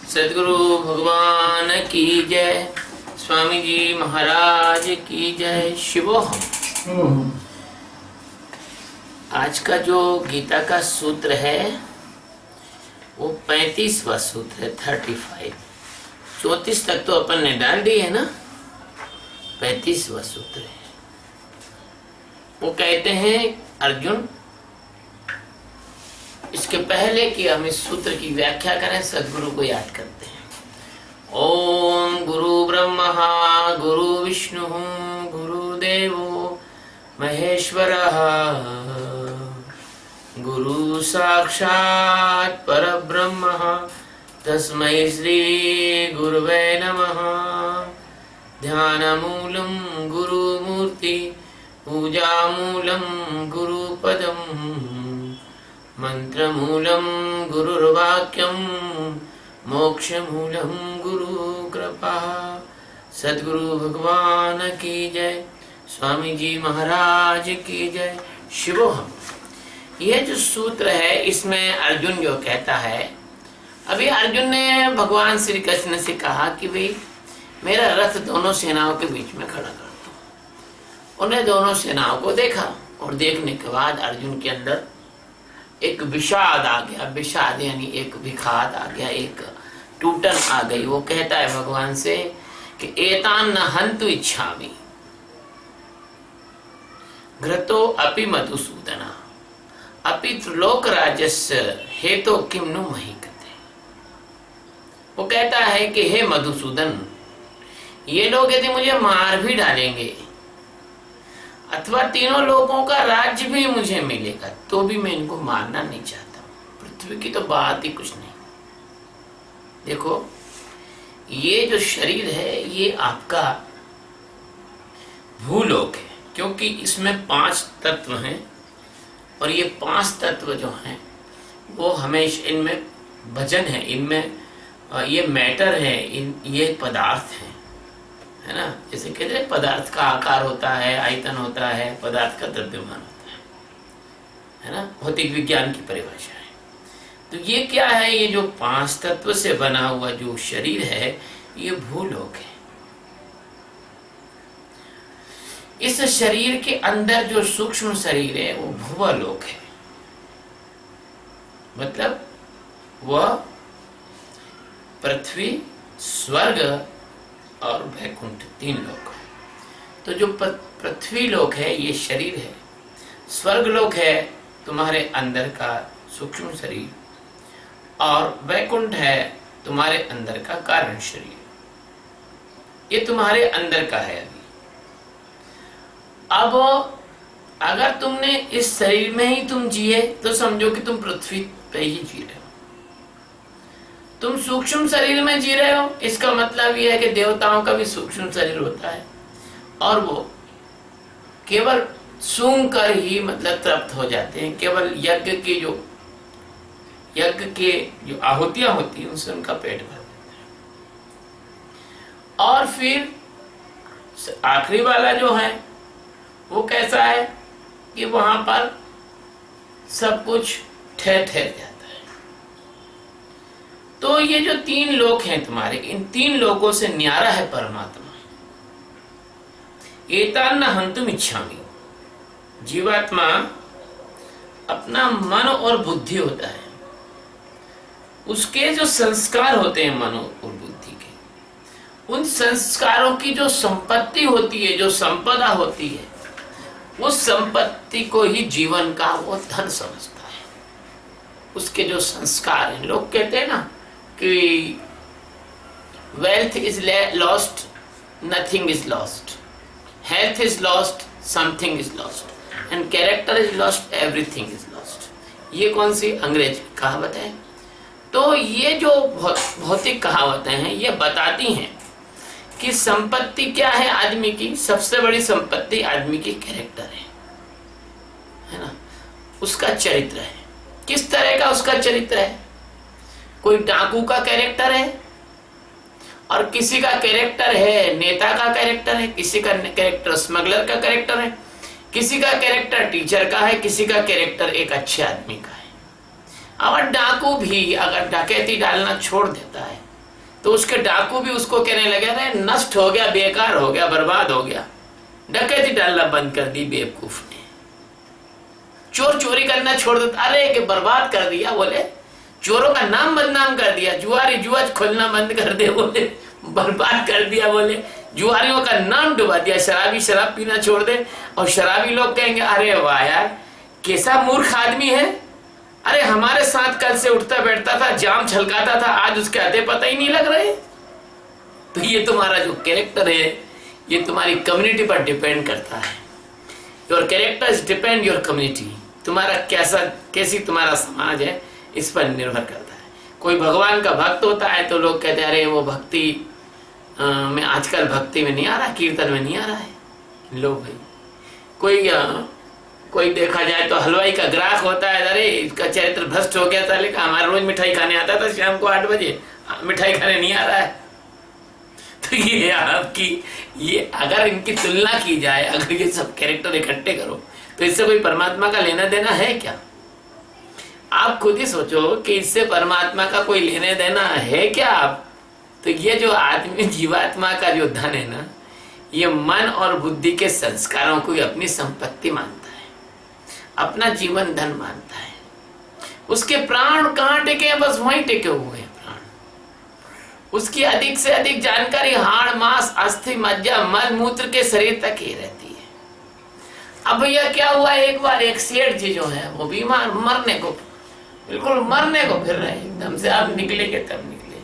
सदगुरु भगवान की जय, स्वामी जी महाराज की जय। शिवोहम। आज का जो गीता का सूत्र है वो 35वां सूत्र है, 35। 34 तक तो अपन ने डाल दी है ना, 35वां सूत्र है। वो कहते हैं अर्जुन, इसके पहले कि हम इस सूत्र की व्याख्या करें सदगुरु को याद करते हैं। ओम गुरु ब्रह्मा गुरु विष्णु गुरुदेवो महेश्वरः गुरु साक्षात् परब्रह्म तस्मै श्री गुरुवे नमः। ध्यानमूलं गुरुमूर्ति पूजामूलं गुरुपदं मंत्रमूलं गुरुर्वाक्यं मोक्षमूलं गुरुकृपा। सद्गुरु भगवान की जय, स्वामी जी महाराज की जय। शिवोहम। यह जो सूत्र है इसमें अर्जुन जो कहता है, अभी अर्जुन ने भगवान श्री कृष्ण से कहा कि भाई मेरा रथ दोनों सेनाओं के बीच में खड़ा कर दो। उन्हें दोनों सेनाओं को देखा और देखने के बाद अर्जुन के अंदर एक विषाद आ गया। विषाद यानी एक विखाद आ गया, एक टूटन आ गई। वो कहता है भगवान से कि एतान न हन्तु इच्छामि घृतो अपि मधुसूदना अपि त्रिलोक राजस्य हेतो किम नु मही कहते। वो कहता है कि हे मधुसूदन, ये लोग यदि मुझे मार भी डालेंगे अथवा तीनों लोगों का राज्य भी मुझे मिलेगा तो भी मैं इनको मारना नहीं चाहता। पृथ्वी की तो बात ही कुछ नहीं। देखो, ये जो शरीर है ये आपका भूलोक है, क्योंकि इसमें 5 तत्व हैं और ये 5 तत्व जो हैं वो हमेशा इनमें वजन है, इनमें ये मैटर है, ये पदार्थ है, है ना। जैसे कहते हैं पदार्थ का आकार होता है, आयतन होता है, पदार्थ का द्रव्यमान होता है ना, भौतिक विज्ञान की परिभाषा है। तो ये क्या है, ये जो 5 तत्व से बना हुआ जो शरीर है ये भूलोक है। इस शरीर के अंदर जो सूक्ष्म शरीर है वो भुवलोक है, मतलब वह पृथ्वी, स्वर्ग और वैकुंठ 3 लोक है। तो जो पृथ्वी लोक है ये शरीर है, स्वर्ग लोक है तुम्हारे अंदर का सूक्ष्म शरीर, और वैकुंठ है तुम्हारे अंदर का कारण शरीर। ये तुम्हारे अंदर का है। अब अगर तुमने इस शरीर में ही तुम जिए तो समझो कि तुम पृथ्वी पे ही जी रहे हो। तुम सूक्ष्म शरीर में जी रहे हो, इसका मतलब यह है कि देवताओं का भी सूक्ष्म शरीर होता है और वो केवल सूंघ कर ही मतलब तृप्त हो जाते हैं। केवल यज्ञ के जो आहुतियां होती हैं उनसे उनका पेट भर जाता है। और फिर आखिरी वाला जो है वो कैसा है कि वहां पर सब कुछ ठहर जाता है। तो ये जो 3 लोक हैं तुम्हारे, इन 3 लोकों से न्यारा है परमात्मा। एतान न हन्तुम इच्छामि। जीवात्मा अपना मन और बुद्धि होता है, उसके जो संस्कार होते हैं मन और बुद्धि के, उन संस्कारों की जो संपत्ति होती है, जो संपदा होती है, उस संपत्ति को ही जीवन का वो धन समझता है। उसके जो संस्कार हैं, लोग कहते हैं ना कि wealth is lost, nothing is lost, health is lost, something is lost, and character is lost, everything is lost. ये कौन सी अंग्रेज कहावत है? तो ये जो भौतिक कहावतें हैं ये बताती हैं कि संपत्ति क्या है आदमी की। सबसे बड़ी संपत्ति आदमी की कैरेक्टर है ना, उसका चरित्र है। किस तरह का उसका चरित्र है? कोई डाकू का कैरेक्टर है और किसी का कैरेक्टर है नेता का कैरेक्टर है, किसी का कैरेक्टर स्मगलर का कैरेक्टर है, किसी का कैरेक्टर टीचर का है, किसी का कैरेक्टर एक अच्छे आदमी का है। और डाकू भी अगर डकैती डालना छोड़ देता है तो उसके डाकू भी उसको कहने लगे अरे नष्ट हो गया, बेकार हो गया, बर्बाद हो गया, डकैती डालना बंद कर दी बेवकूफ ने। चोर चोरी करना छोड़ देता, अरे कि बर्बाद कर दिया, बोले चोरों का नाम बदनाम कर दिया, जुआरी जुआ खोलना बंद कर दे, बोले बर्बाद कर दिया, बोले जुआरियों का नाम डुबा दिया, शराबी शराब पीना छोड़ दे। और शराबी लोग कहेंगे अरे वाह यार कैसा मूर्ख आदमी है, अरे हमारे साथ कल से उठता बैठता था, जाम छलकाता था, आज उसके आधे पता ही नहीं लग रहे। तो ये तुम्हारा जो कैरेक्टर है ये तुम्हारी कम्युनिटी पर डिपेंड करता है। Your characters depend your community, तुम्हारा कैसी तुम्हारा समाज है इस पर निर्भर करता है। कोई भगवान का भक्त होता है तो लोग कहते हैं अरे वो भक्ति में आजकल भक्ति में नहीं आ रहा, कीर्तन में नहीं आ रहा है। लो भाई कोई देखा जाए तो हलवाई का ग्राहक होता है, अरे इसका चरित्र भ्रष्ट हो गया था, लेकिन हमारा रोज मिठाई खाने आता था शाम को 8 बजे, मिठाई खाने नहीं आ रहा है। तो ये आपकी ये अगर इनकी तुलना की जाए, अगर ये सब कैरेक्टर इकट्ठे करो तो इससे कोई परमात्मा का लेना देना है क्या? आप खुद ही सोचो कि इससे परमात्मा का कोई लेने देना है क्या? आप तो ये जो आदमी जीवात्मा का जो धन है ना, ये मन और बुद्धि के संस्कारों को अपनी संपत्ति मानता है, अपना जीवन धन मानता है। उसके प्राण कहाँ टिके हैं? बस वहीं टिके हुए हैं प्राण। उसकी अधिक से अधिक जानकारी हाड़ मांस अस्थि मज्जा मल मूत्र के शरीर तक ही रहती है। अब भैया क्या हुआ, एक बार एक सेठ जी जो है वो बीमार, बिल्कुल मरने को फिर रहे, एकदम से अब निकलेंगे तब निकले,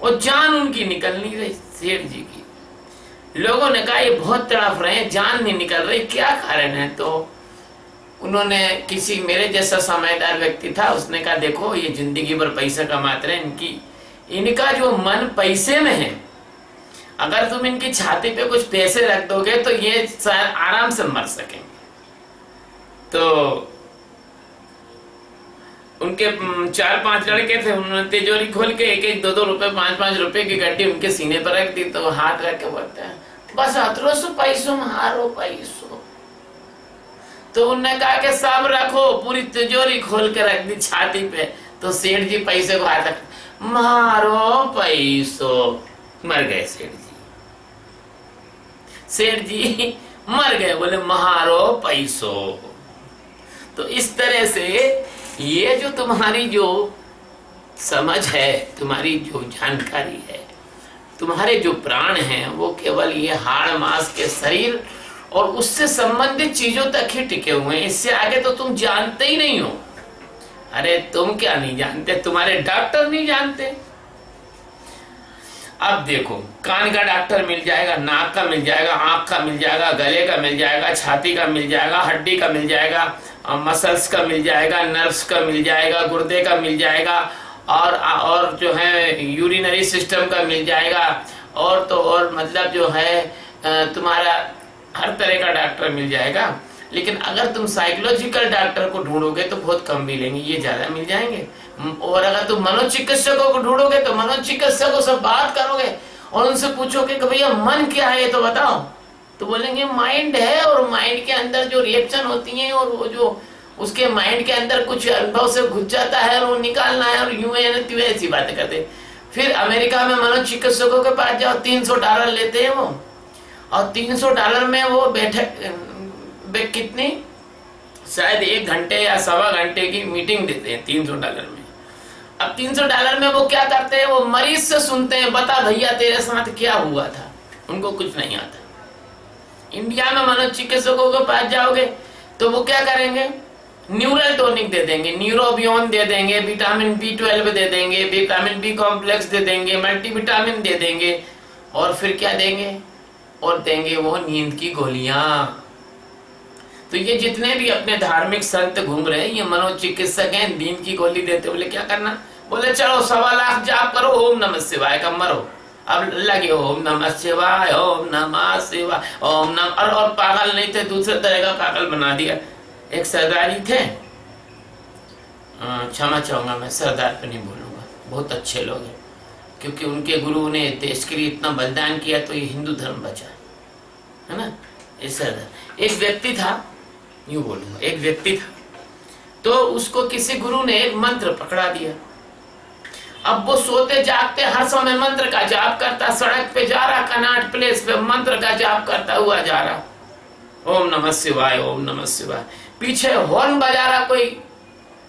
और जान उनकी निकल नहीं रही सेठ जी की। लोगों ने कहा ये बहुत तड़फ रहे हैं, जान नहीं निकल रही, क्या कारण है? तो उन्होंने किसी मेरे जैसा समझदार व्यक्ति था, उसने कहा देखो ये जिंदगी भर पैसा कमाते रहे, इनका जो मन पैसे में है, अगर तुम इनकी छाती पे कुछ पैसे रख दोगे तो ये आराम से मर सकेंगे। तो उनके 4-5 लड़के थे, उन्होंने तिजोरी खोल के 1-1, 2-2 रुपए, 5-5 रुपए की गड्डी उनके सीने पर रख दी। तो हाथ रख के बोलते हैं बस 1800 पैसों में हारो पैसों। तो उन्होंने कहा कि सब रखो, पूरी तिजोरी खोल के रख दी छाती पे। तो सेठ जी पैसे को हाथ रख, मारो पैसों, मर गए सेठ जी मर गए, बोले मारो पैसों। तो इस तरह से ये जो तुम्हारी जो समझ है, तुम्हारी जो जानकारी है, तुम्हारे जो प्राण हैं, वो केवल ये हाड़ मांस के शरीर और उससे संबंधित चीजों तक ही टिके हुए हैं। इससे आगे तो तुम जानते ही नहीं हो। अरे तुम क्या नहीं जानते, तुम्हारे डॉक्टर नहीं जानते। अब देखो कान का डॉक्टर मिल जाएगा, नाक का मिल जाएगा, आंख का मिल जाएगा, गले का मिल जाएगा, छाती का मिल जाएगा, हड्डी का मिल जाएगा, मसल्स का मिल जाएगा, नर्व्स का मिल जाएगा, गुर्दे का मिल जाएगा, और जो है यूरिनरी सिस्टम का मिल जाएगा, और तो और मतलब जो है तुम्हारा हर तरह का डॉक्टर मिल जाएगा। लेकिन अगर तुम साइकोलॉजिकल डॉक्टर को ढूंढोगे तो बहुत कम मिलेंगे, ये ज्यादा मिल जाएंगे। और अगर तुम मनोचिकित्सकों को ढूंढोगे तो मनोचिकित्सकों से बात करोगे और उनसे पूछोगे कि भैया मन क्या है तो बताओ, तो बोलेंगे माइंड है, और माइंड के अंदर जो रिएक्शन होती है और वो जो उसके माइंड के अंदर कुछ अनुभव से घुस जाता है और वो निकालना है, और यूं ऐसी बातें करते। फिर अमेरिका में मनोचिकित्सकों के पास जाओ, $300 लेते हैं वो, और $300 में वो बैठक कितनी शायद 1 घंटे या सवा घंटे की मीटिंग देते हैं $300 में। अब $300 में वो क्या करते हैं, वो मरीज से सुनते हैं, बता भैया तेरे साथ क्या हुआ था। उनको कुछ नहीं आता। इंडिया में मनोचिकित्सकों के पास जाओगे तो वो क्या करेंगे, न्यूरल टॉनिक दे देंगे, न्यूरोबियोन दे देंगे, विटामिन B12 दे देंगे, विटामिन B कॉम्प्लेक्स दे देंगे, मल्टीविटामिन दे देंगे, और फिर क्या देंगे, और देंगे वो नींद की गोलियां। तो ये जितने भी अपने धार्मिक संत घूम रहे हैं, ये मनोचिकित्सक हैं, नींद की गोली देते। बोले क्या करना, बोले चलो 1.25 लाख जाप करो, ओम नमः शिवाय का मरो। अब लगे ओम नमः शिवाय, ओम नमः शिवाय, ओम नमः, और पागल नहीं थे, दूसरे तरह का पागल बना दिया। एक सरदार जी थे, क्षमा चाहूंगा मैं, सरदार पे नहीं बोलूंगा, बहुत अच्छे लोग हैं, क्योंकि उनके गुरु ने देश के लिए इतना बलिदान किया तो ये हिंदू धर्म बचा है ना। इस सरदार एक व्यक्ति था, यूं बोलूंगा, एक व्यक्ति था, तो उसको किसी गुरु ने एक मंत्र पकड़ा दिया। अब वो सोते जागते हर समय मंत्र का जाप करता, सड़क पे जा रहा, कनॉट प्लेस पे मंत्र का जाप करता हुआ जा रहा, ओम नमः शिवाय, ओम नमः शिवाय। पीछे हॉर्न बजा रहा कोई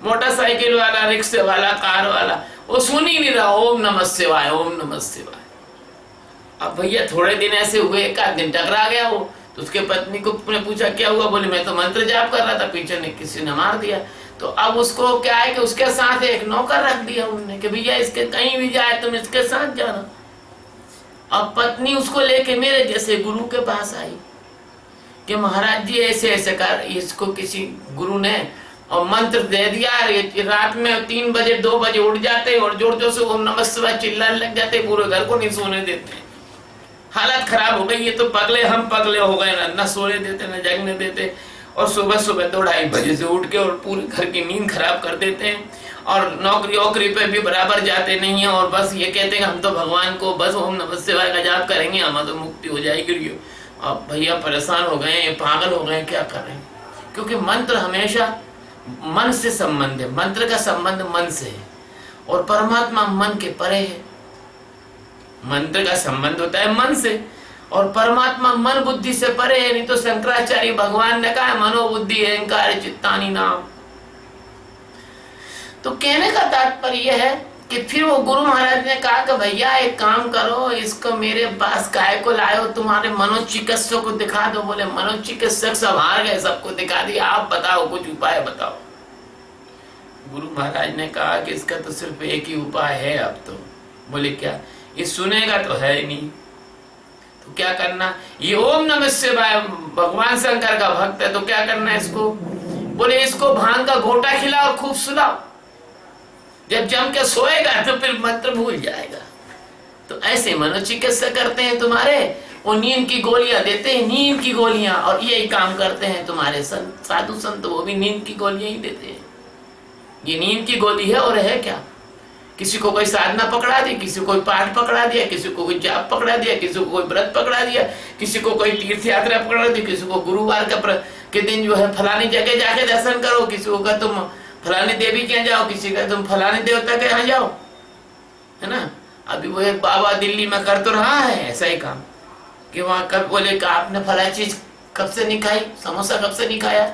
मोटरसाइकिल वाला, रिक्शे वाला, कार वाला, वो सुन ही नहीं रहा, ओम नमः शिवाय, ओम नमः शिवाय। अब भैया थोड़े दिन ऐसे हुए, एक आध दिन टकरा गया वो, तो उसके पत्नी को पूछा क्या हुआ, बोले मैं तो मंत्र जाप कर रहा था, पीछे ने किसी ने मार दिया। तो अब उसको क्या है कि उसके साथ एक नौकर रख दिया उन्होंने कि भैया इसके कहीं भी जाए तुम इसके साथ जाना। अब पत्नी उसको लेके मेरे जैसे गुरु के पास आई कि महाराज जी ऐसे ऐसे कर, इसको किसी गुरु ने और मंत्र दे दिया, रात में 3 बजे 2 बजे उठ जाते और जोर जोर से ओम नमः शिवाय चिल्लाने लग जाते, पूरे घर को नहीं सोने देते। हालत खराब हो गई, ये तो पगले, हम पगले हो गए ना, न सोने देते न जगने देते, और सुबह सुबह 2-2:30 बजे से उठ के और पूरे घर की नींद खराब कर देते हैं, और नौकरी वोकरी पे भी बराबर जाते नहीं है, और बस ये कहते हैं हम तो भगवान को बस ओम नमः शिवाय का जाप करेंगे, हमारी तो मुक्ति हो जाएगी। अब भैया परेशान हो गए, पागल हो गए, क्या कर रहे हैं? क्योंकि मंत्र हमेशा मन से संबंध है, मंत्र का संबंध मन से है, और परमात्मा मन के परे है। मंत्र का संबंध होता है मन से, और परमात्मा मन बुद्धि से परे है। नहीं तो शंकराचार्य भगवान ने कहा मनोबुद्धि अहंकार चित्तानि नाम। तो कहने का तात्पर्य है कि फिर वो गुरु महाराज ने कहा कि भैया एक काम करो, इसको मेरे पास काय को लाए, तुम्हारे मनोचिकित्सक को दिखा दो। बोले मनोचिकित्सक सब हार गए, सबको दिखा दिया, आप बताओ कुछ उपाय बताओ। गुरु महाराज ने कहा कि इसका तो सिर्फ एक ही उपाय है अब तो। बोले क्या? ये सुनेगा तो है ही नहीं, तो क्या करना? ये ओम नमः शिवाय भगवान शंकर का भक्त है, तो क्या करना है इसको? बोले इसको भांग का घोटा खिलाओ और खूब सुलाओ, जब जम के सोएगा तो फिर मंत्र भूल जाएगा। तो ऐसे मनोचिकित्सक करते हैं तुम्हारे, वो नींद की गोलियां देते हैं, नींद की गोलियां, और यही काम करते हैं तुम्हारे साधु संत, वो भी नींद की गोलियां ही देते हैं। ये नींद की गोली है और है क्या? किसी को कोई साधना पकड़ा दी, किसी को कोई पाठ पकड़ा दिया, किसी को कोई जाप पकड़ा दिया, किसी को कोई व्रत पकड़ा दिया, किसी को कोई तीर्थ यात्रा पकड़ा दी, किसी को गुरुवार के दिन जो है फलानी जगह जाके दर्शन करो, किसी को कहा तुम फलानी देवी के यहाँ जाओ, किसी का तुम फलानी देवता के यहाँ जाओ, है ना। अभी वो एक बाबा दिल्ली में कर तो रहा है ऐसा ही काम कि वहां कब बोले कि आपने फला चीज कब से नहीं खाई, समोसा कब से नहीं खाया,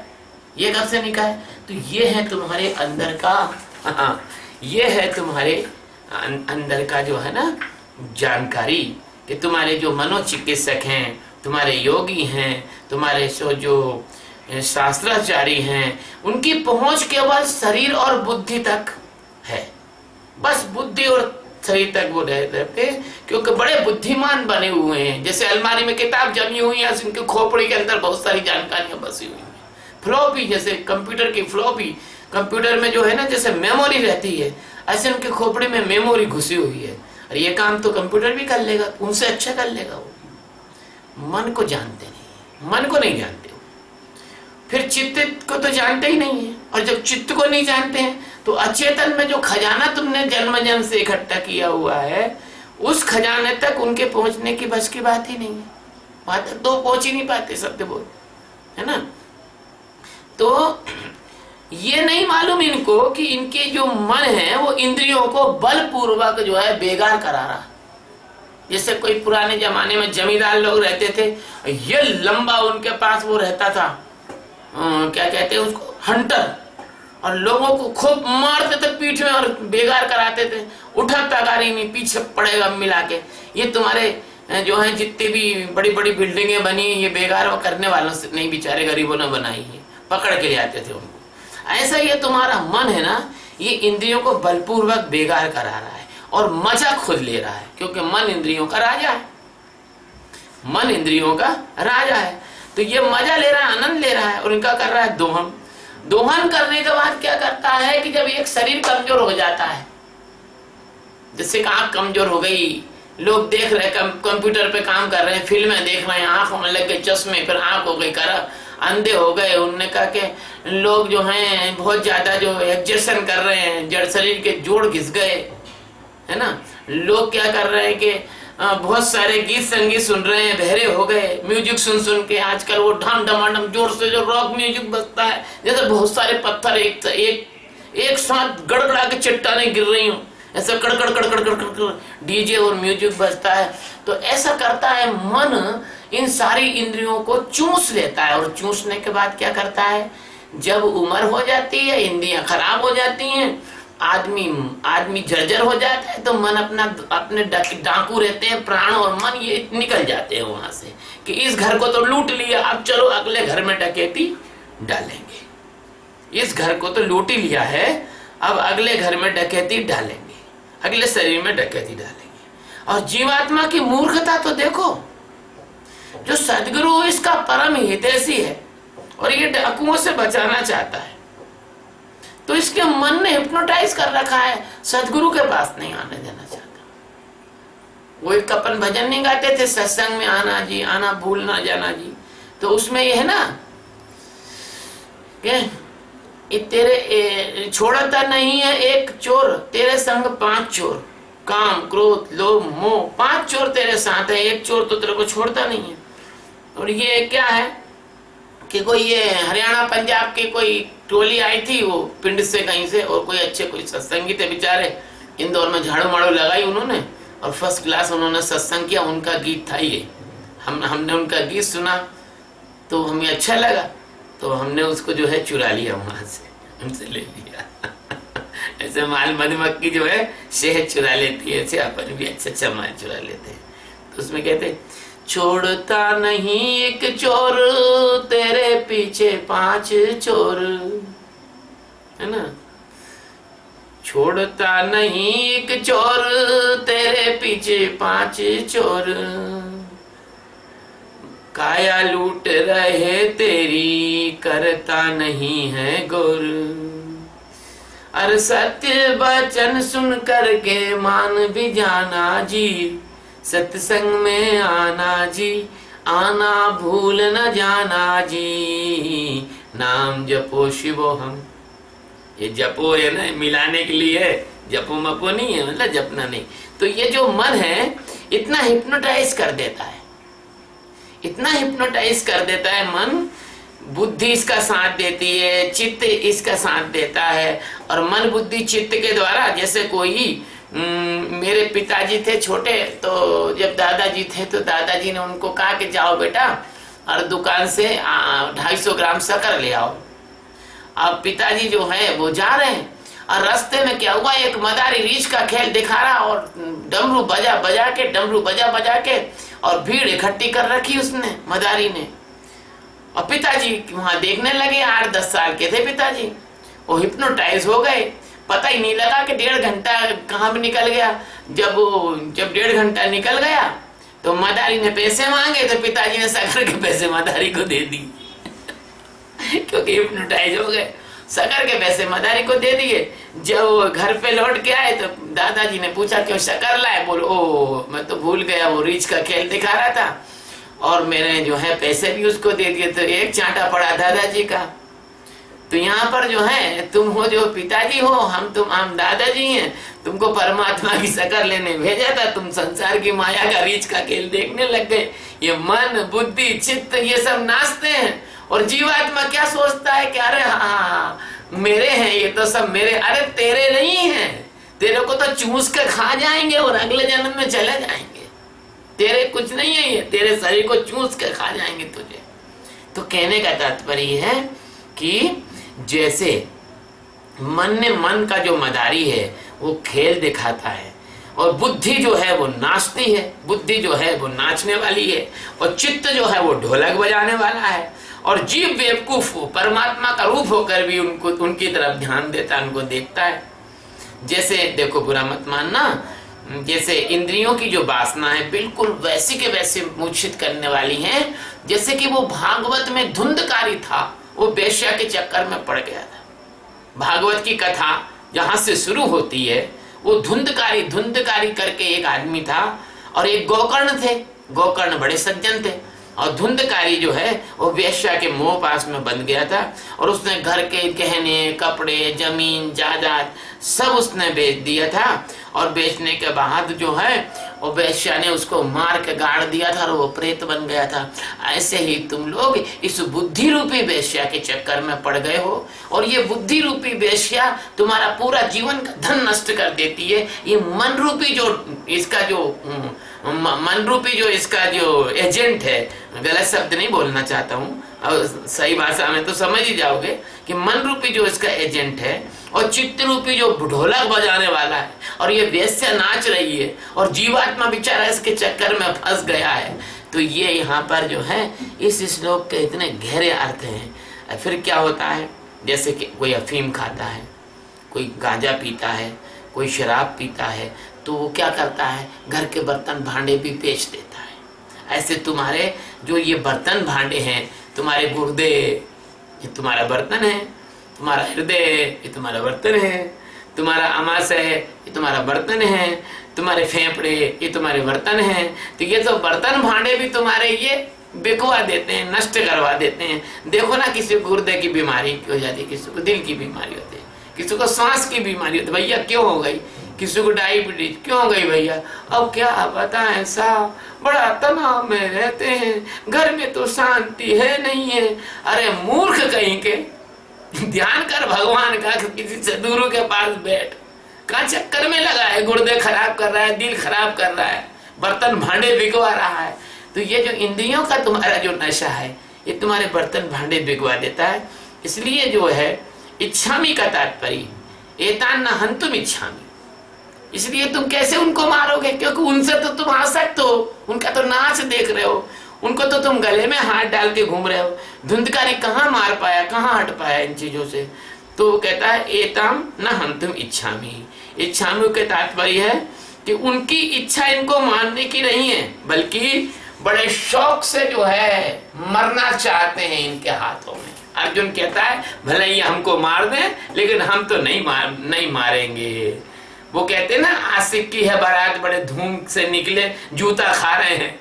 ये कब से नहीं खाया। तो ये है तुम्हारे अंदर का ये है तुम्हारे अंदर का जो है ना जानकारी, कि तुम्हारे जो मनोचिकित्सक हैं, तुम्हारे योगी हैं, तुम्हारे जो शास्त्राचारी हैं, उनकी पहुंच केवल शरीर और बुद्धि तक है। बस बुद्धि और शरीर तक वो रहते, क्योंकि बड़े बुद्धिमान बने हुए हैं। जैसे अलमारी में किताब जमी हुई है, उनके खोपड़ी के अंदर बहुत सारी जानकारियां बसी हुई हैं। फ्लॉपी, जैसे कंप्यूटर की फ्लॉपी, कंप्यूटर में जो है ना जैसे मेमोरी रहती है, ऐसे उनके खोपड़ी में मेमोरी घुसी हुई है। और ये काम तो कंप्यूटर भी कर लेगा, उनसे अच्छा कर लेगा वो। मन को जानते नहीं, मन को नहीं जानते, फिर चित्त को तो जानते ही नहीं है। और जब चित्त को नहीं जानते हैं तो अचेतन में जो खजाना तुमने जन्म जन्म से इकट्ठा किया हुआ है, उस खजाने तक उनके पहुंचने की बस की बात ही नहीं है। वहां तक तो पहुंच ही नहीं पाते, सत्य बोल, है ना। तो ये नहीं मालूम इनको कि इनके जो मन है वो इंद्रियों को बलपूर्वक जो है बेगार करा रहा। जैसे कोई पुराने जमाने में जमींदार लोग रहते थे, ये लंबा उनके पास वो रहता था, क्या कहते हैं उसको, हंटर, और लोगों को खूब मारते थे पीठ में और बेगार कराते थे। उठा तगारी नहीं, पीछे पड़ेगा मिला के। ये तुम्हारे जो है जितनी भी बड़ी बड़ी बिल्डिंगें बनी, ये बेगार करने वालों से नहीं, बेचारे गरीबों ने बनाई है, पकड़ के ले आते थे उनको। ऐसा ये तुम्हारा मन है ना, ये इंद्रियों को बलपूर्वक बेगार करा रहा है और मजा खुद ले रहा है, क्योंकि मन इंद्रियों का राजा है। मन इंद्रियों का राजा है, तो ये मजा ले रहा है, आनंद ले रहा है, और इनका कर रहा है दोहन। दोहन करने के बाद क्या करता है कि जब एक शरीर कमजोर हो जाता है, जैसे आंख कमजोर हो गई, लोग देख रहे कंप्यूटर पे काम कर रहे हैं, फिल्में देख रहे हैं, आंखों में लग गए चश्मे, फिर आंख हो गई करा, अंधे हो गए। उनने कहा कि लोग जो हैं बहुत ज्यादा जो एक्सर्शन कर रहे हैं, जड़ शरीर के जोड़ घिस गए, है ना। लोग क्या कर रहे हैं कि बहुत सारे गीत संगीत सुन रहे हैं, बहरे हो गए म्यूजिक सुन सुन के। आजकल वो ढम ढमाढम जोर से जो रॉक म्यूजिक बजता है, जैसे बहुत सारे पत्थर एक साथ गड़गड़ा के चट्टानें गिर रही हूँ, ऐसा कड़कड़ कड़कड़ कड़कड़ डीजे और म्यूजिक बजता है। तो ऐसा करता है मन, इन सारी इंद्रियों को चूस लेता है। और चूसने के बाद क्या करता है, जब उम्र हो जाती है, इंद्रियां खराब हो जाती हैं, आदमी जर्जर हो जाता है, तो मन अपने डाकू रहते हैं, प्राण और मन ये निकल जाते हैं वहां से कि इस घर को तो लूट लिया, अब चलो अगले घर में डकैती डालेंगे। इस घर को तो लूट ही लिया है, अब अगले घर में डकैती डालेंगे, अगले शरीर में डकैती डालेंगे। और जीवात्मा की मूर्खता तो देखो, जो सदगुरु इसका परम हितैषी है और ये डाकुओं से बचाना चाहता है, तो इसके मन ने हिप्नोटाइज कर रखा है, सदगुरु के पास नहीं आने देना चाहता। वो एक अपन भजन नहीं गाते थे, सत्संग में आना जी, आना भूल ना जाना जी। तो उसमें ये है ना कि तेरे छोड़ता नहीं है एक चोर, तेरे संग 5 चोर, काम क्रोध लोभ मोह, 5 चोर तेरे साथ है, एक चोर तो तेरे को छोड़ता नहीं है। और ये क्या है कि कोई ये हरियाणा पंजाब की कोई टोली आई थी, वो पिंड से कहीं से, और कोई अच्छे कोई सत्संगी थे बेचारे, इंदौर में झाड़ू माड़ू लगाई उन्होंने और फर्स्ट क्लास उन्होंने सत्संग किया। उनका गीत था ये, हमने उनका गीत सुना तो हमें अच्छा लगा, तो हमने उसको जो है चुरा लिया, वहां से उनसे ले लिया। ऐसे माल मधुमक्खी जो है शहद चुरा लेती है, ऐसे अपन भी अच्छा माल चुरा लेते हैं। तो उसमें कहते छोड़ता नहीं एक चोर, तेरे पीछे 5 चोर, है ना। छोड़ता नहीं एक चोर, तेरे पीछे 5 चोर, काया लूट रहे तेरी, करता नहीं है गौर। अरे सत्य वचन सुन करके मान भी जाना जी, सत्संग में आना जी, आना भूल न जाना जी, नाम जपो शिवो हम। ये जपो है ना, मिलाने के लिए है, जपो मपो नहीं है, मतलब जपना नहीं। तो ये जो मन है इतना हिप्नोटाइज कर देता है, इतना हिप्नोटाइज कर देता है मन, बुद्धि इसका साथ देती है, चित्त इसका साथ देता है। और मन बुद्धि चित्त के द्वारा, जैसे कोई मेरे पिताजी थे छोटे, तो जब दादाजी थे तो दादाजी ने उनको कहा कि जाओ बेटा और दुकान से 250 ग्राम शक्कर ले आओ। अब पिताजी जो है वो जा रहे हैं, और रास्ते में क्या हुआ, एक मदारी रीछ का खेल दिखा रहा, और डमरू बजा बजा के और भीड़ इकट्ठी कर रखी उसने, मदारी ने। और पिताजी वहां देखने लगे, 8-10 साल के थे पिताजी, वो हिप्नोटाइज हो गए, पता ही नहीं लगा कि 1.5 घंटा कहाँ भी निकल गया। जब 1.5 घंटा निकल गया तो मदारी ने पैसे मांगे, तो पिताजी ने शक्कर के पैसे मदारी को दे दी क्योंकि हिप्नोटाइज हो गए, शक्कर के पैसे मदारी को दे दिए। जब घर पे लौट के आए तो दादाजी ने पूछा क्यों शक्कर लाए, बोलो ओ मैं तो भूल गया, वो रीछ का खेल दिखा रहा था और मैंने जो है पैसे भी उसको दे दिए। तो एक चांटा पड़ा दादाजी का। तो यहाँ पर जो है तुम हो जो पिताजी हो, हम दादाजी हैं, तुमको परमात्मा की शक्कर लेने भेजा था, तुम संसार की माया का रीछ का खेल देखने लग गए। ये मन बुद्धि चित्त ये सब नाचते हैं, और जीवात्मा क्या सोचता है कि अरे हाँ मेरे हैं ये तो सब मेरे, अरे तेरे नहीं है, तेरे को तो चूस के खा जाएंगे और अगले जन्म में चले जाएंगे, तेरे कुछ नहीं है ये, तेरे शरीर को चूस के खा जाएंगे तुझे। तो कहने का तात्पर्य है कि जैसे मन का जो मदारी है वो खेल दिखाता है, और बुद्धि जो है वो नाचती है, बुद्धि जो है वो नाचने वाली है, और चित्त जो है वो ढोलक बजाने वाला है, और जीव बेवकूफ हो परमात्मा का रूप होकर भी उनकी तरफ ध्यान देता है, उनको देखता है। जैसे देखो बुरा मत मानना, जैसे इंद्रियों की जो वासना है बिल्कुल वैसी के वैसे मूर्छित करने वाली है, जैसे कि वो भागवत में धुंधकारी था, वो वेश्या के चक्कर में पड़ गया था। भागवत की कथा जहां से शुरू होती है, वो धुंधकारी करके एक आदमी था, और एक गोकर्ण थे, गोकर्ण बड़े सज्जन थे, और धुंधकारी जो है वो वेश्या के मोह पास में बंध गया था, और उसने घर के गहने कपड़े जमीन जायदाद सब उसने बेच दिया था, और बेचने के बाद जो है और वेश्या ने उसको मार के गाड़ दिया था और वो प्रेत बन गया था। ऐसे ही तुम लोग इस बुद्धि रूपी वेश्या के चक्कर में पड़ गए हो, और ये बुद्धि रूपी वेश्या तुम्हारा पूरा जीवन का धन नष्ट कर देती है। ये मन रूपी जो इसका जो मन रूपी जो इसका जो एजेंट है, गलत शब्द नहीं बोलना चाहता हूँ, और सही भाषा में तो समझ ही जाओगे कि मन रूपी जो इसका एजेंट है और चित्त रूपी जो ढोलक बजाने वाला है, और ये वेश्या नाच रही है और जीवात्मा बेचारा इसके चक्कर में फंस गया है। तो ये यहाँ पर जो है इस श्लोक के इतने गहरे अर्थ हैं। फिर क्या होता है, जैसे कि कोई अफीम खाता है, कोई गांजा पीता है, कोई शराब पीता है, तो वो क्या करता है, घर के बर्तन भांडे भी बेच देता है। ऐसे तुम्हारे जो ये बर्तन भांडे हैं, तुम्हारे गुर्दे ये तुम्हारा बर्तन है, तुम्हारा हृदय ये तुम्हारा बर्तन है, तुम्हारा आमाशय ये तुम्हारा बर्तन है, तुम्हारे फेफड़े ये तुम्हारे बर्तन हैं। तो ये तो बर्तन भांडे भी तुम्हारे ये बिकवा देते हैं, नष्ट करवा देते हैं। देखो ना, किसी को गुर्दे की बीमारी हो जाती है, किसी को दिल की बीमारी होती है, किसी को सांस की बीमारी होती है, भैया क्यों हो गई, किसी को डायबिटीज क्यों हो गई भैया, अब क्या पता, ऐसा बड़ा तनाव में रहते हैं, घर में तो शांति है नहीं है। अरे मूर्ख कहीं के, ध्यान कर भगवान का, किसी सदगुरु के पास बैठ, कहाँ चक्कर में लगा है, गुर्दे खराब कर रहा है, दिल खराब कर रहा है, बर्तन भांडे बिकवा रहा है। तो ये जो इंद्रियों का तुम्हारा जो नशा है, ये तुम्हारे बर्तन भांडे बिकवा देता है। इसलिए जो है इच्छामी का तात्पर्य एतान न हंतुम इच्छामी, इसलिए तुम कैसे उनको मारोगे, क्योंकि उनसे तो तुम आसक्त हो, उनका तो नाच देख रहे हो, उनको तो तुम गले में हाथ डाल के घूम रहे हो। धुंधकारी कहाँ मार पाया, कहाँ हट पाया इन चीजों से। तो वो कहता है एताम न हंतुम इच्छामी। इच्छामी के तात्पर्य है कि उनकी इच्छा इनको मानने की नहीं है, बल्कि बड़े शौक से जो है मरना चाहते हैं इनके हाथों में। अर्जुन कहता है भले ही हमको मार दें, लेकिन हम तो नहीं मारेंगे। वो कहते हैं ना, आशिक की है बारात, बड़े धूम से निकले, जूता खा रहे हैं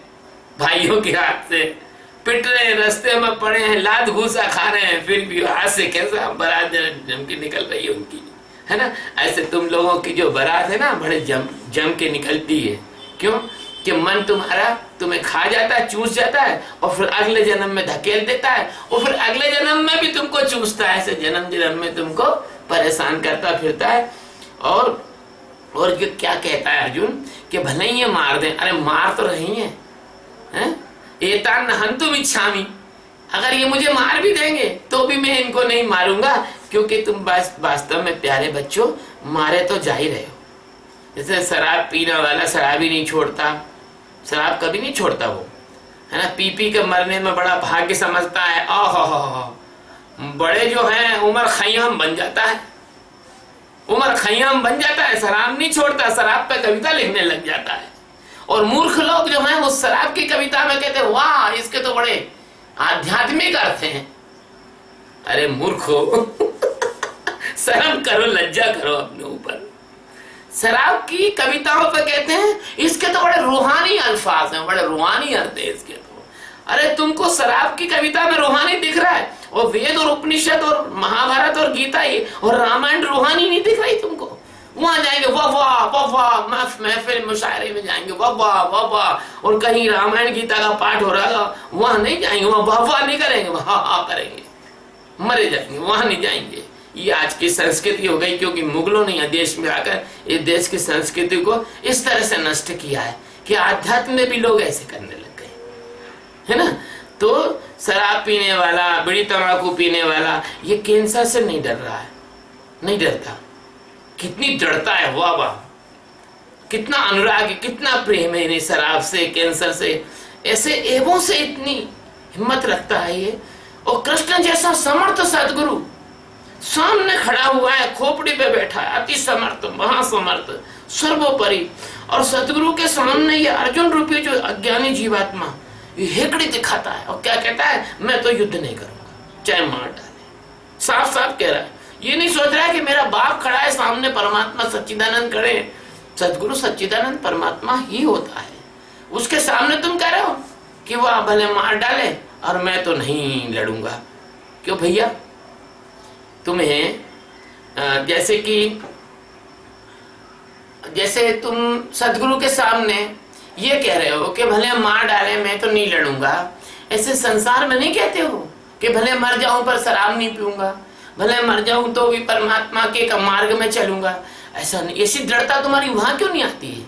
भाइयों के हाथ से, पिट रहे हैं, रास्ते में पड़े हैं, लात घूसा खा रहे हैं, फिर भी आशिक कैसा बारात जम के निकल रही है उनकी, है ना। ऐसे तुम लोगों की जो बारात है ना, बड़े जम के निकलती है। क्यों कि मन तुम्हारा तुम्हें खा जाता है, चूस जाता है, और फिर अगले जन्म में धकेल देता है, और फिर अगले जन्म में भी तुमको चूसता है, ऐसे जन्म में तुमको परेशान करता फिरता है। और जो क्या कहता है अर्जुन कि भले ही ये मार दें, अरे मार तो रही है, एतान न हंतुम इच्छामि, अगर ये मुझे मार भी देंगे तो भी मैं इनको नहीं मारूंगा, क्योंकि तुम वास्तव में प्यारे बच्चों मारे तो जा ही रहे हो। जैसे शराब पीने वाला शराब ही नहीं छोड़ता, शराब कभी नहीं छोड़ता वो, है ना, पी पी के मरने में बड़ा भाग्य समझता है। बड़े जो हैं उमर खैयाम बन जाता है, उमर खैयाम बन जाता है, शराब नहीं छोड़ता, शराब पे कविता लिखने लग जाता है। और मूर्ख लोग जो हैं वो शराब की कविता में कहते हैं वाह इसके तो बड़े आध्यात्मिक अर्थ हैं। अरे मूर्खो शर्म करो, लज्जा करो अपने ऊपर। शराब की कविताओं पे कहते हैं इसके तो बड़े रूहानी अल्फाज हैं, बड़े रूहानी अर्थ है इसके तो। अरे तुमको शराब की कविता में रूहानी दिख रहा है, और वेद और उपनिषद और महाभारत और गीता और रामायण रूहानी नहीं दिख रही तुमको। वहां जाएंगे वाह वाह वाह वाह, महफिल मुशायरे में जाएंगे वाह वाह वाह वाह, और कहीं रामायण गीता का पाठ हो रहा है वहां नहीं जाएंगे, वहां वाह वाह नहीं करेंगे, वहां हा करेंगे, मरे जाएंगे, वहां नहीं जाएंगे। ये आज की संस्कृति हो गई, क्योंकि मुगलों ने देश में आकर इस देश की संस्कृति को इस तरह से नष्ट किया है कि आध्यात्म में भी लोग ऐसे करने लग गए, है ना। तो शराब पीने वाला, बीड़ी तंबाकू पीने वाला, ये कैंसर से नहीं डर रहा है, नहीं डरता। कितनी दृढ़ता है, वाह वाह, कितना अनुराग है, कितना प्रेम है इन्हें शराब से, कैंसर से, ऐसे एवं से इतनी हिम्मत रखता है ये। और कृष्ण जैसा समर्थ सदगुरु सामने खड़ा हुआ है, खोपड़ी पे बैठा है, अति समर्थ, महासमर्थ, सर्वोपरि, और सदगुरु के सामने ये अर्जुन रूपी जो अज्ञानी जीवात्मा ये हेकड़ी दिखाता है, और क्या कहता है, मैं तो युद्ध नहीं करूंगा, चाहे मार डाले। साफ साफ कह रहा है, ये नहीं सोच रहा है कि मेरा बाप खड़ा है सामने, परमात्मा सच्चिदानंद खड़े। सदगुरु सच्चिदानंद परमात्मा ही होता है, उसके सामने तुम कह रहे हो कि वह भले मार डाले और मैं तो नहीं लड़ूंगा। क्यों भैया, तुम्हें जैसे तुम सदगुरु के सामने ये कह रहे हो कि भले मार डाले मैं तो नहीं लड़ूंगा, ऐसे संसार में नहीं कहते हो कि भले मर जाऊं पर शराब नहीं पीऊंगा, भले मर जाऊं तो भी परमात्मा के मार्ग में चलूंगा, ऐसा नहीं। ऐसी दृढ़ता तुम्हारी वहां क्यों नहीं आती है?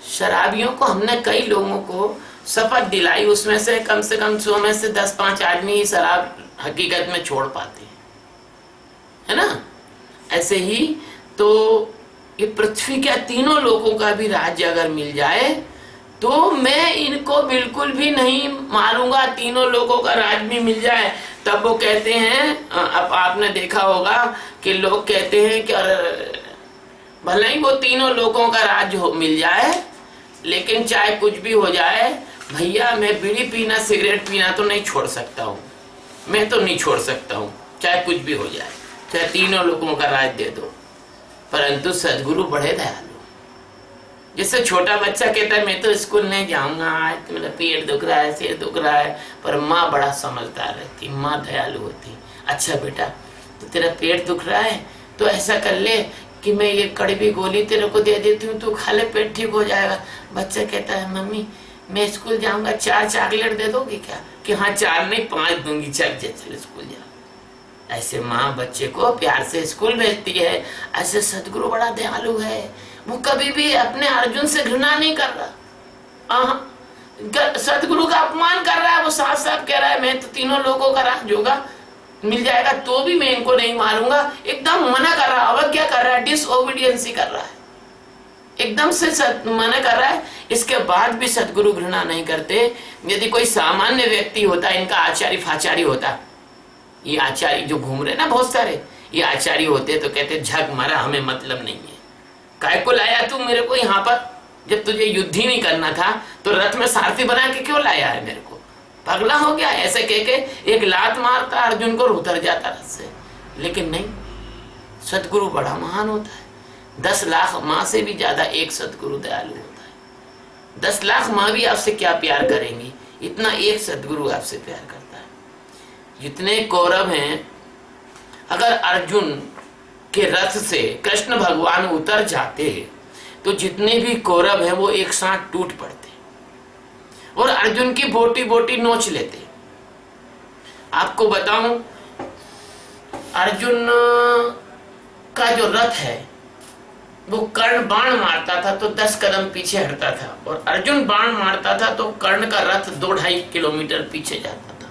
शराबियों को हमने कई लोगों को शपथ दिलाई, उसमें से कम 100 में से 10-5 आदमी ही शराब हकीकत में छोड़ पाते हैं, है ना। ऐसे ही तो ये पृथ्वी के तीनों लोगों का भी राज्य अगर मिल जाए तो मैं इनको बिल्कुल भी नहीं मारूंगा, तीनों लोगों का राज भी मिल जाए। तब वो कहते हैं, अब आपने देखा होगा कि लोग कहते हैं कि भले ही वो तीनों लोगों का राज मिल जाए, लेकिन चाहे कुछ भी हो जाए भैया, मैं बीड़ी पीना सिगरेट पीना तो नहीं छोड़ सकता हूँ, मैं तो नहीं छोड़ सकता हूँ, चाहे कुछ भी हो जाए, चाहे तीनों लोगों का राज दे दो। परंतु सदगुरु बड़े दयालु, जैसे छोटा बच्चा कहता है मैं तो स्कूल नहीं जाऊंगा, आज तो मेरा पेट दुख रहा है, सिर दुख रहा है, पर माँ बड़ा समझदार रहती, माँ दयालु होती। अच्छा बेटा, तो तेरा पेट दुख रहा है तो ऐसा कर ले कि मैं ये कड़वी गोली तेरे को दे देती हूँ, तू खा ले, पेट ठीक हो जाएगा। बच्चा कहता है मम्मी मैं स्कूल जाऊंगा, 4 चॉकलेट दे दोगी क्या? कि हाँ 4 नहीं 5 दूंगी, चल स्कूल जा। ऐसे माँ बच्चे को प्यार से स्कूल भेजती है। ऐसे सदगुरु बड़ा दयालु है, वो कभी भी अपने अर्जुन से घृणा नहीं कर रहा, सदगुरु का अपमान कर रहा है। वो साफ साफ कह रहा है मैं तो तीनों लोगों का राज होगा मिल जाएगा तो भी मैं इनको नहीं मारूंगा, एकदम मना कर रहा है, अवज्ञा कर रहा है, डिसओबीडियंसी कर रहा है, एकदम से मना कर रहा है। इसके बाद भी सदगुरु घृणा नहीं करते। यदि कोई सामान्य व्यक्ति होता, इनका आचार्य फाचारी होता, ये आचार्य जो घूम रहे ना बहुत सारे, ये आचार्य होते तो कहते झक मारा, हमें मतलब नहीं है, काय को लाया तू मेरे को यहाँ पर, जब तुझे युद्ध ही नहीं करना था तो रथ में सारथी बना के क्यों लाया है मेरे को, पगला हो गया। ऐसे कह के एक लात मारता अर्जुन को, उतर जाता रथ से। लेकिन नहीं, सदगुरु बड़ा महान होता है। 10 लाख माँ से भी ज्यादा एक सदगुरु दयालु होता है। 10 लाख माँ भी आपसे क्या प्यार करेंगी, इतना एक सदगुरु आपसे प्यार करता है। जितने कौरव हैं, अगर अर्जुन के रथ से कृष्ण भगवान उतर जाते तो जितने भी कौरव हैं वो एक साथ टूट पड़ते और अर्जुन की बोटी बोटी नोच लेते। आपको बताऊं, अर्जुन का जो रथ है वो कर्ण बाण मारता था तो 10 कदम पीछे हटता था, और अर्जुन बाण मारता था तो कर्ण का रथ 2-2.5 किलोमीटर पीछे जाता था।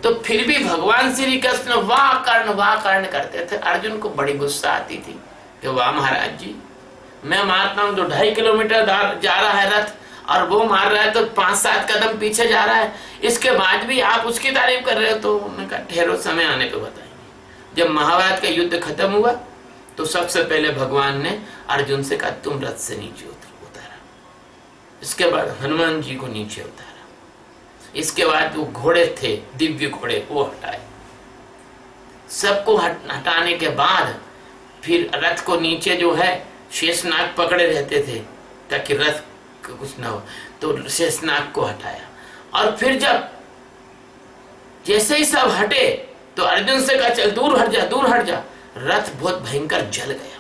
तो फिर भी भगवान श्री कृष्ण वाह कर्ण करते थे। अर्जुन को बड़ी गुस्सा आती थी कि वाह महाराज जी, मैं मारता हूं तो 2.5 किलोमीटर जा रहा है रथ, और वो मार रहा है तो 5-7 कदम पीछे जा रहा है, इसके बाद भी आप उसकी तारीफ कर रहे हो। तो उन्होंने कहा ठहरो, समय आने पे बताएंगे। जब महाभारत का युद्ध खत्म हुआ तो सबसे पहले भगवान ने अर्जुन से कहा तुम रथ से नीचे उतारा। इसके बाद हनुमान जी को नीचे उतारा। इसके बाद वो घोड़े थे, दिव्य घोड़े, वो हटाए। सबको हटाने के बाद फिर रथ को नीचे जो है शेषनाग पकड़े रहते थे ताकि रथ को कुछ ना हो, तो शेषनाग को हटाया। और फिर जब जैसे ही सब हटे तो अर्जुन से कहा चल दूर हट जा। रथ बहुत भयंकर जल गया।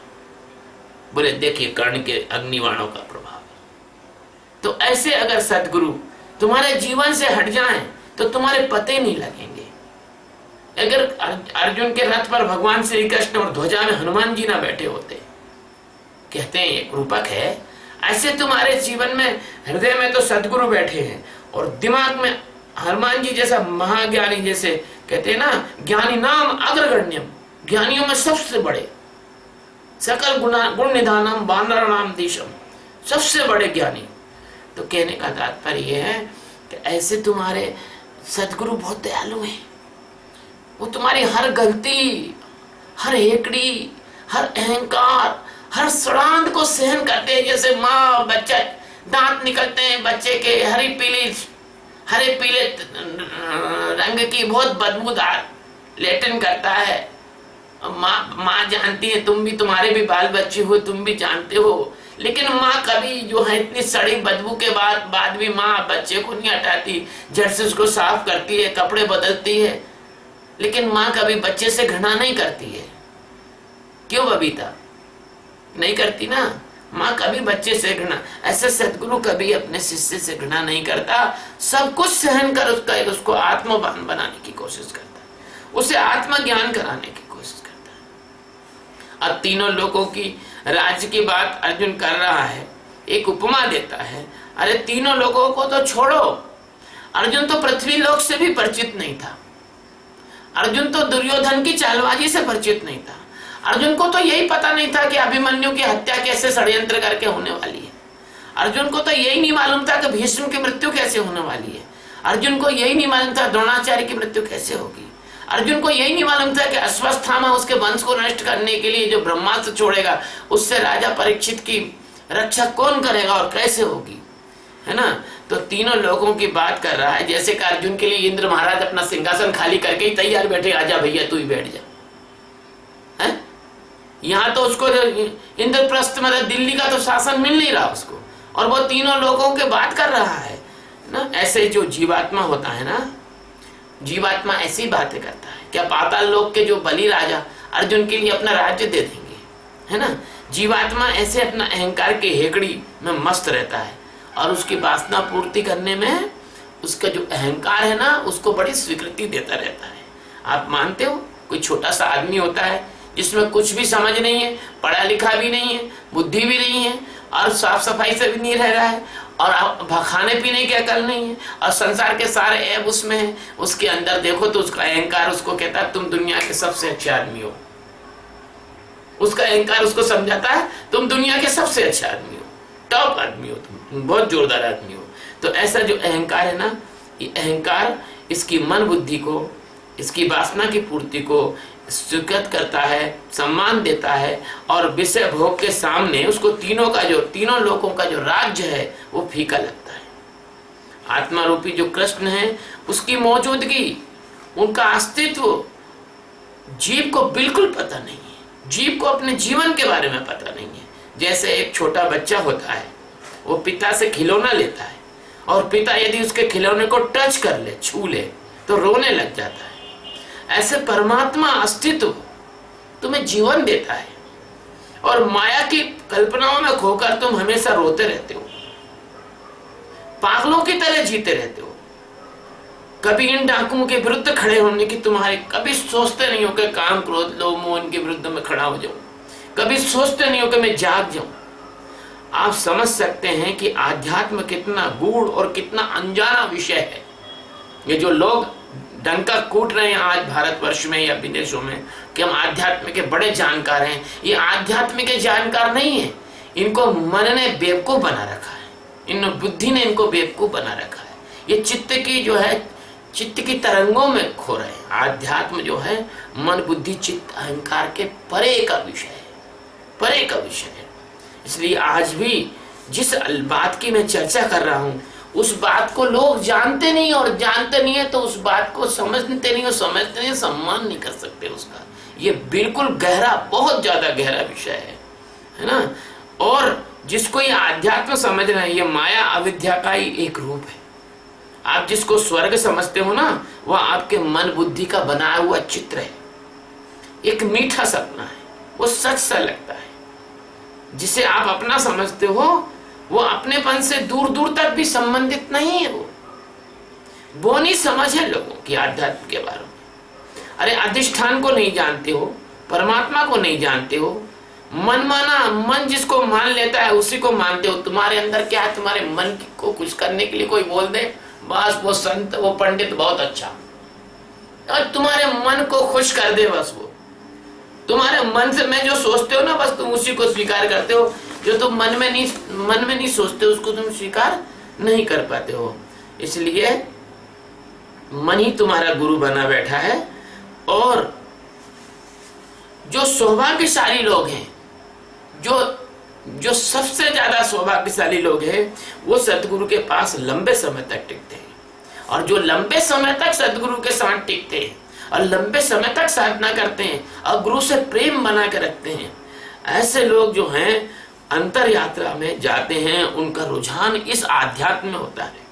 बोले देखिए कर्ण के अग्निवाणों का प्रभाव है। तो ऐसे अगर सदगुरु तुम्हारे जीवन से हट जाएं तो तुम्हारे पते नहीं लगेंगे। अगर अर्जुन के रथ पर भगवान श्री कृष्ण और ध्वजा में हनुमान जी ना बैठे होते, कहते हैं एक रूपक है, ऐसे तुम्हारे जीवन में हृदय में तो सदगुरु बैठे हैं और दिमाग में हनुमान जी जैसा महाज्ञानी, जैसे कहते हैं ना ज्ञानी नाम अग्रगण्यम, ज्ञानियों में सबसे बड़े, सकल गुण निधानम वानर नाम देशम, सबसे बड़े ज्ञानी। तो कहने का तात्पर्य यह है कि ऐसे तुम्हारे सदगुरु बहुत दयालु हैं। वो तुम्हारी हर गलती, हर हेकड़ी, हर अहंकार, हर सड़ांध को सहन करते हैं। जैसे माँ बच्चा दांत निकलते हैं बच्चे के, हरे पीले रंग की बहुत बदबूदार लेटन करता है, माँ जानती है, तुम भी, तुम्हारे भी बाल बच्चे हो, तुम भी जानते हो। लेकिन माँ कभी जो है इतनी सड़ी बदबू के बाद भी माँ बच्चे को नहीं हटाती, जड़ से उसको साफ करती है, कपड़े बदलती है। लेकिन माँ कभी बच्चे से घृणा नहीं करती है। क्यों बबीता? नहीं करती ना। माँ कभी बच्चे से घृणा, ऐसे सदगुरु कभी अपने शिष्य से घृणा नहीं करता, सब कुछ सहन कर उसको आत्मवान बनाने की कोशिश करता है, उसे आत्मज्ञान कराने की कोशिश करता है। अब तीनों लोगों की राज्य की बात अर्जुन कर रहा है, एक उपमा देता है। अरे तीनों लोगों को तो छोड़ो, अर्जुन तो पृथ्वी लोक से भी परिचित नहीं था, अर्जुन तो दुर्योधन की चालबाजी से परिचित नहीं था, अर्जुन को तो यही पता नहीं था कि अभिमन्यु की हत्या कैसे षड्यंत्र करके होने वाली है, अर्जुन को तो यही नहीं मालूम था कि भीष्म की मृत्यु कैसे होने वाली है, अर्जुन को यही नहीं मालूम था द्रोणाचार्य की मृत्यु कैसे होगी, अर्जुन को यही नहीं मालूम था कि अश्वत्थामा उसके वंश को नष्ट करने के लिए जो ब्रह्मास्त्र छोड़ेगा उससे राजा परीक्षित की रक्षा कौन करेगा और कैसे होगी, है ना। तो तीनों लोगों की बात कर रहा है, जैसे कि अर्जुन के लिए इंद्र महाराज अपना सिंहासन खाली करके ही तैयार बैठे, आजा भैया तू ही बैठ जा, है। यहाँ तो उसको इंद्रप्रस्थ मतलब दिल्ली का तो शासन मिल नहीं रहा उसको, और वो तीनों लोगों के बात कर रहा है ना। ऐसे जो जीवात्मा होता है ना, जीवात्मा ऐसी बातें करता है। क्या पाताल लोक के जो बलि राजा अर्जुन के लिए अपना राज्य दे देंगे, है ना। जीवात्मा ऐसे अपना अहंकार के हेकड़ी में मस्त रहता है और उसकी वासना पूर्ति करने में उसका जो अहंकार है ना उसको बड़ी स्वीकृति देता रहता है। आप मानते हो कोई छोटा सा आदमी होता है जिसमें कुछ भी समझ नहीं है, पढ़ा लिखा भी नहीं है, बुद्धि भी नहीं है और साफ सफाई से भी नहीं रह रहा है और खाने पीने की अकल नहीं है और संसार के सारे ऐब उसमें है, उसके अंदर देखो तो उसका अहंकार उसको कहता है तुम दुनिया के सबसे अच्छे आदमी हो, उसका अहंकार उसको समझाता है तुम दुनिया के सबसे अच्छे आदमी हो, टॉप आदमी हो, तुम बहुत जोरदार आदमी हो। तो ऐसा जो अहंकार है ना, ये अहंकार इसकी मन बुद्धि को, इसकी वासना की पूर्ति को स्वीकृत करता है, सम्मान देता है और विषय भोग के सामने उसको तीनों लोगों का जो राज्य है वो फीका लगता है। आत्मा रूपी जो कृष्ण है उसकी मौजूदगी, उनका अस्तित्व जीव को बिल्कुल पता नहीं है, जीव को अपने जीवन के बारे में पता नहीं है। जैसे एक छोटा बच्चा होता है, वो पिता से खिलौना लेता है और पिता यदि उसके खिलौने को टच कर ले, छू ले तो रोने लग जाता है। ऐसे परमात्मा अस्तित्व तुम्हें जीवन देता है और माया की कल्पनाओं में खोकर तुम हमेशा रोते रहते हो, पागलों की तरह जीते रहते हो। कभी इन डाकुओं के विरुद्ध खड़े होने की तुम्हारे कभी सोचते नहीं हो कि काम क्रोध लोभ मोह इनके विरुद्ध में खड़ा हो जाऊं, कभी सोचते नहीं हो कि मैं जाग जाऊं। आप समझ सकते हैं कि आध्यात्म कितना गूढ़ और कितना अनजाना विषय है। ये जो लोग डंका कूट रहे हैं आज भारतवर्ष में या विदेशों में कि हम आध्यात्म के बड़े जानकार हैं, ये आध्यात्म के जानकार नहीं है, इनको मन ने बेवकूफ बना रखा है, इन बुद्धि ने इनको बेवकूफ बना रखा है। ये चित्त की जो है, चित्त की तरंगों में खो रहे हैं। आध्यात्म जो है मन बुद्धि चित्त अहंकार के परे का विषय है, परे का विषय है। इसलिए आज भी जिस बात की मैं चर्चा कर रहा हूं उस बात को लोग जानते नहीं, और जानते नहीं है तो उस बात को समझते नहीं, और समझते नहीं, सम्मान नहीं कर सकते उसका। ये बिल्कुल गहरा, बहुत ज्यादा गहरा विषय है ना। और जिसको ये आध्यात्म समझ रहे हैं, ये माया अविद्या का ही एक रूप है। आप जिसको स्वर्ग समझते हो ना, वह आपके मन बुद्धि का बनाया हुआ चित्र है, एक मीठा सपना है, वो सच सा लगता है। जिसे आप अपना समझते हो वो अपनेपन से दूर दूर तक भी संबंधित नहीं है। वो नहीं समझ है लोगों की आध्यात्म के बारे में। अरे अधिष्ठान को नहीं जानते हो, परमात्मा को नहीं जानते हो, मन माना, मन जिसको मान लेता है उसी को मानते हो। तुम्हारे अंदर क्या है, तुम्हारे मन को कुछ करने के लिए कोई बोल दे, बस वो संत वो पंडित बहुत अच्छा, और तुम्हारे मन को खुश कर दे, बस वो तुम्हारे मन से मैं जो सोचते हो ना बस तुम उसी को स्वीकार करते हो। जो तुम मन में नहीं सोचते उसको तुम स्वीकार नहीं कर पाते हो। इसलिए मन ही तुम्हारा गुरु बना बैठा है। और जो सौभाग्यशाली लोग हैं, जो सबसे ज्यादा सौभाग्यशाली लोग हैं, वो सतगुरु के पास लंबे समय तक टिकते हैं। और जो लंबे समय तक सतगुरु के साथ टिकते हैं और लंबे समय तक साधना करते हैं और गुरु से प्रेम बना के रखते हैं, ऐसे लोग जो हैं अंतर यात्रा में जाते हैं, उनका रुझान इस आध्यात्म में होता है।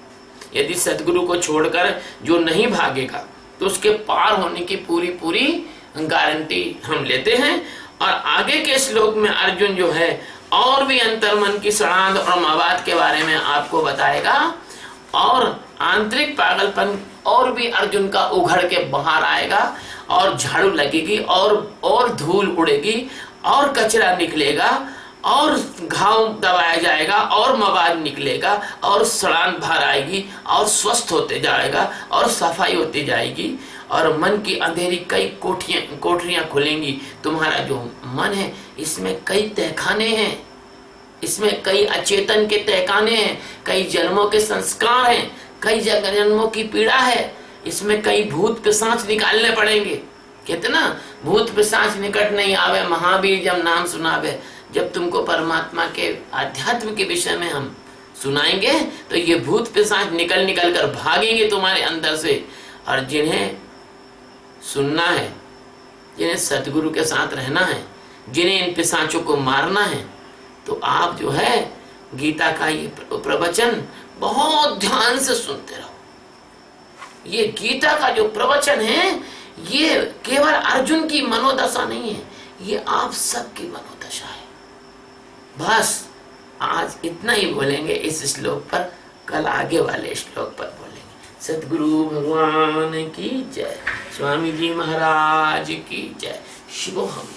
यदि सतगुरु को छोड़कर जो नहीं भागेगा तो उसके पार होने की पूरी गारंटी हम लेते हैं। और आगे के श्लोक में अर्जुन जो है और भी अंतर्मन की सड़ांध और मवाद के बारे में आपको बताएगा, और आंतरिक पागलपन और भी अर्जुन का उघड़ के बाहर आएगा, और झाड़ू लगेगी, और धूल उड़ेगी, और कचरा निकलेगा, और घाव दबाया जाएगा, और मवाद निकलेगा, और सड़ांध बाहर आएगी, और स्वस्थ होते जाएगा, और सफाई होती जाएगी, और मन की अंधेरी कई कोठरियां खुलेंगी। तुम्हारा जो मन है इसमें कई तहखाने हैं, इसमें कई अचेतन के तहखाने हैं, कई जन्मों के संस्कार हैं, कई जन्मों की पीड़ा है, इसमें कई भूत पिशाच निकालने पड़ेंगे। कितना भूत पिशाच निकट नहीं आवे, महावीर जब नाम सुनावे। जब तुमको परमात्मा के आध्यात्म के विषय में हम सुनाएंगे तो ये भूत पिशाच निकल निकल कर भागेंगे तुम्हारे अंदर से। और जिन्हें सुनना है, जिन्हें सतगुरु के साथ रहना है, जिन्हें इन पिशाचों को मारना है, तो आप जो है गीता का ये प्रवचन बहुत ध्यान से सुनते रहो। ये गीता का जो प्रवचन है ये केवल अर्जुन की मनोदशा नहीं है, ये आप सबकी मनोदशा है। बस आज इतना ही बोलेंगे इस श्लोक पर, कल आगे वाले श्लोक पर बोलेंगे। सद्गुरु भगवान की जय, स्वामी जी महाराज की जय, शिवोहम।